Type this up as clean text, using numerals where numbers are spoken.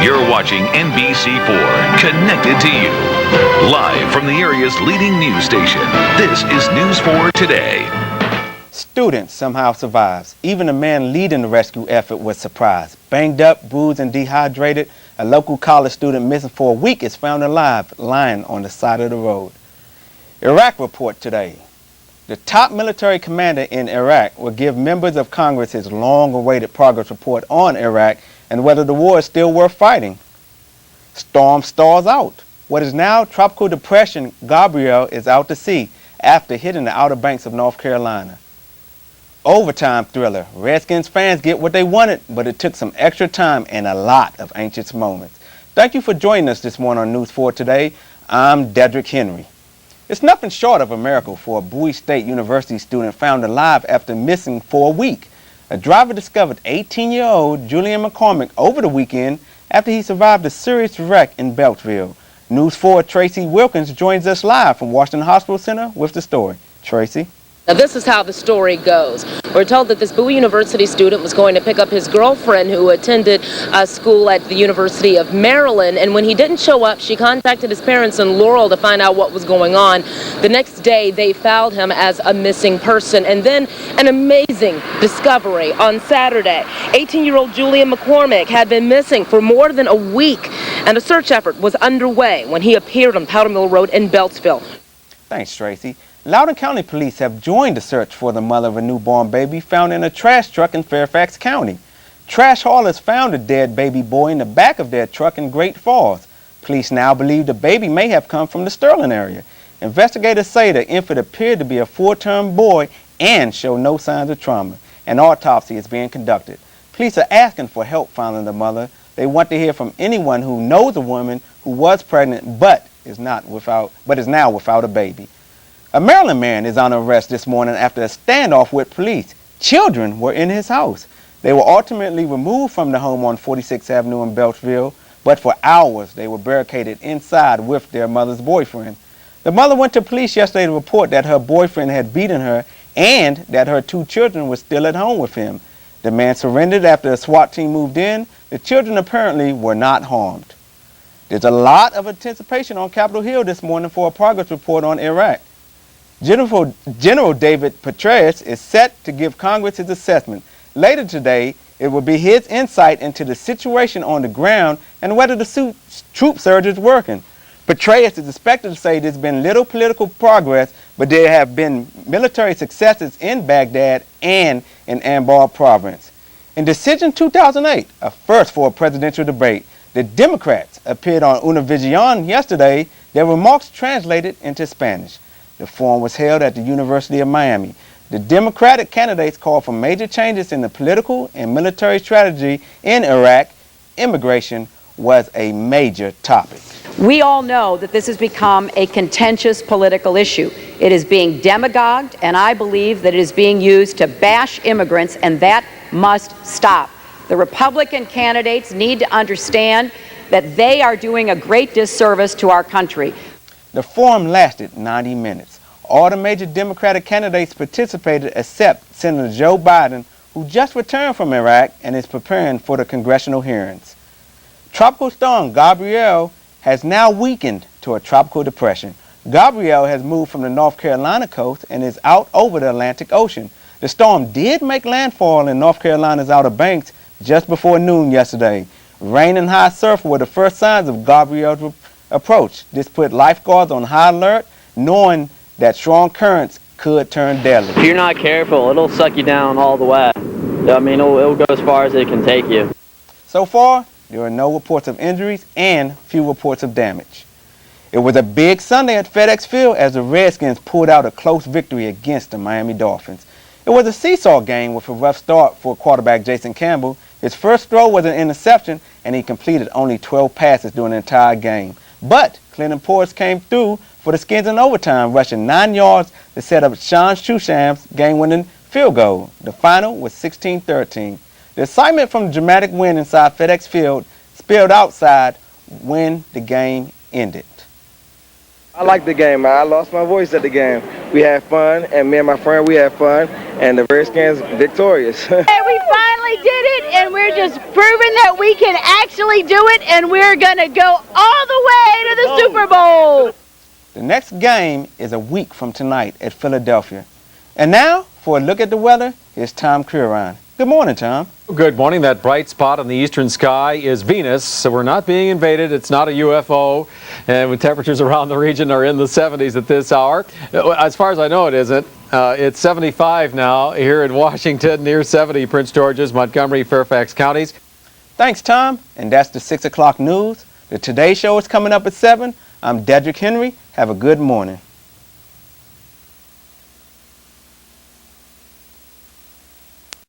You're watching NBC4, connected to you. Live from the area's leading news station, this is News 4 Today. Student somehow survives. Even the man leading the rescue effort was surprised. Banged up, bruised, and dehydrated, a local college student missing for a week is found alive, lying on the side of the road. Iraq report today. The top military commander in Iraq will give members of Congress his long-awaited progress report on Iraq and whether the war is still worth fighting. Storm stalls out. What is now Tropical Depression Gabrielle is out to sea after hitting the Outer Banks of North Carolina. Overtime thriller. Redskins fans get what they wanted, but it took some extra time and a lot of anxious moments. Thank you for joining us this morning on News 4 Today. I'm Dedrick Henry. It's nothing short of a miracle for a Bowie State University student found alive after missing for a week. A driver discovered 18-year-old Julian McCormick over the weekend after he survived a serious wreck in Beltsville. News 4 Tracy Wilkins joins us live from Washington Hospital Center with the story. Tracy? Now, this is how the story goes. We're told that this Bowie University student was going to pick up his girlfriend who attended school at the University of Maryland, and when he didn't show up, she contacted his parents in Laurel to find out what was going on. The next day, they filed him as a missing person, and then an amazing discovery on Saturday. 18-year-old Julian McCormick had been missing for more than a week, and a search effort was underway when he appeared on Powder Mill Road in Beltsville. Thanks, Tracy. Loudoun County Police have joined the search for the mother of a newborn baby found in a trash truck in Fairfax County. Trash haulers found a dead baby boy in the back of their truck in Great Falls. Police now believe the baby may have come from the Sterling area. Investigators say the infant appeared to be a full-term boy and showed no signs of trauma. An autopsy is being conducted. Police are asking for help finding the mother. They want to hear from anyone who knows a woman who was pregnant but is now without a baby. A Maryland man is on arrest this morning after a standoff with police. Children were in his house. They were ultimately removed from the home on 46th Avenue in Beltsville, but for hours they were barricaded inside with their mother's boyfriend. The mother went to police yesterday to report that her boyfriend had beaten her and that her two children were still at home with him. The man surrendered after a SWAT team moved in. The children apparently were not harmed. There's a lot of anticipation on Capitol Hill this morning for a progress report on Iraq. General David Petraeus is set to give Congress his assessment. Later today, it will be his insight into the situation on the ground and whether the troop surge is working. Petraeus is expected to say there's been little political progress, but there have been military successes in Baghdad and in Anbar province. In Decision 2008, a first for a presidential debate, the Democrats appeared on Univision yesterday, their remarks translated into Spanish. The forum was held at the University of Miami. The Democratic candidates called for major changes in the political and military strategy in Iraq. Immigration was a major topic. We all know that this has become a contentious political issue. It is being demagogued, and I believe that it is being used to bash immigrants, and that must stop. The Republican candidates need to understand that they are doing a great disservice to our country. The forum lasted 90 minutes. All the major Democratic candidates participated except Senator Joe Biden, who just returned from Iraq and is preparing for the congressional hearings. Tropical storm Gabrielle has now weakened to a tropical depression. Gabrielle has moved from the North Carolina coast and is out over the Atlantic Ocean. The storm did make landfall in North Carolina's Outer Banks just before noon yesterday. Rain and high surf were the first signs of Gabrielle's approach. This put lifeguards on high alert, knowing that strong currents could turn deadly. If you're not careful, it'll suck you down all the way. I mean, it'll go as far as it can take you. So far, there are no reports of injuries and few reports of damage. It was a big Sunday at FedEx Field as the Redskins pulled out a close victory against the Miami Dolphins. It was a seesaw game with a rough start for quarterback Jason Campbell. His first throw was an interception, and he completed only 12 passes during the entire game. But Clinton Portis came through for the Skins in overtime, rushing 9 yards to set up Sean Shusham's game-winning field goal. The final was 16-13. The excitement from the dramatic win inside FedEx Field spilled outside when the game ended. I like the game, man. I lost my voice at the game. We had fun, and me and my friend, we had fun, and the Redskins victorious. Hey, we finally finally did it, and we're just proving that we can actually do it, and we're going to go all the way to the Super Bowl. The next game is a week from tonight at Philadelphia. And now, for a look at the weather, here's Tom Creeron. Good morning, Tom. Good morning. That bright spot on the eastern sky is Venus, so we're not being invaded. It's not a UFO, and with temperatures around the region are in the 70s at this hour. As far as I know, it isn't. It's 75 now here in Washington, near 70 Prince George's, Montgomery, Fairfax counties. Thanks, Tom. And that's the 6 o'clock news. The Today Show is coming up at 7. I'm Dedrick Henry. Have a good morning.